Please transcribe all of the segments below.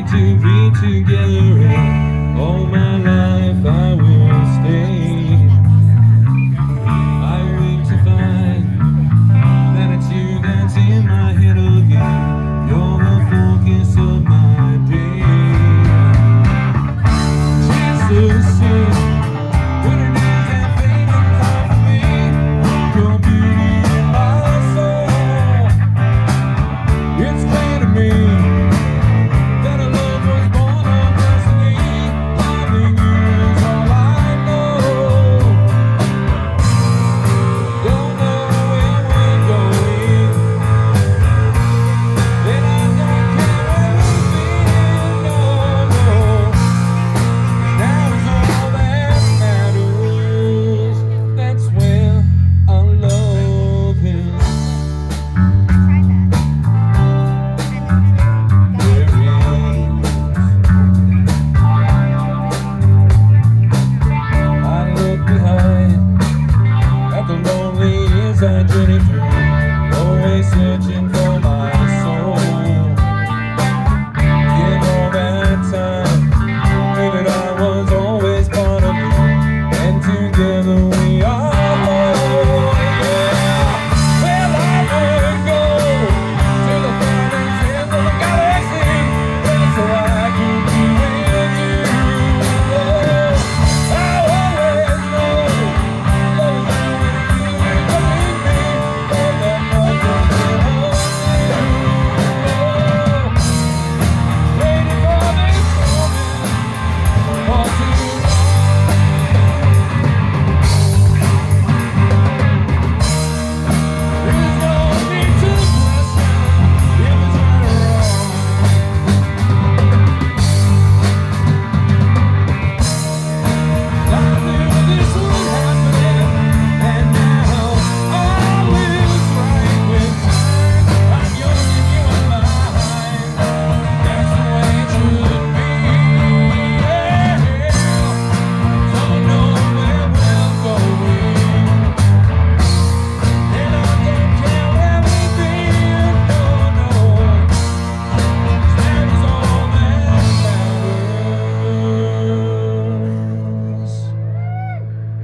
To be together, and all my life I will stay. I wait to find that it's you that's in my head again. You're the focus of my day. Jesus is what it is that fate can come for me. Your beauty in my soul, it's clear to me. I journey through, always searching for my soul. In all that time, knew that I was always part of you, and together we are whole. Yeah. Well, I would go to the farthest ends of the galaxy, just so I could be with you. Oh, I always know those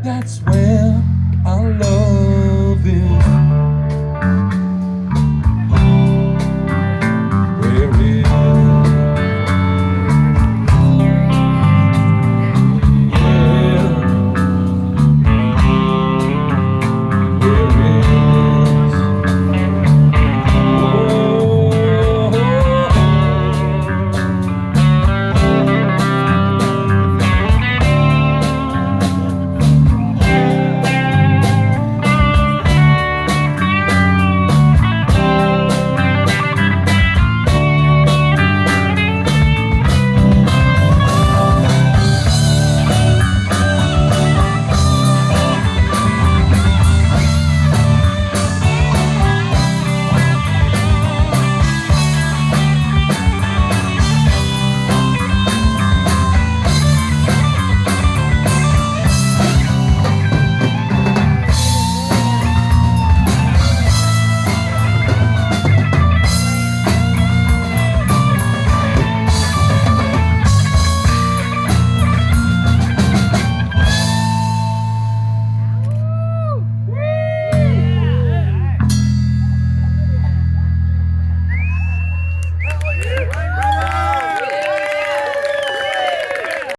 that's where I love.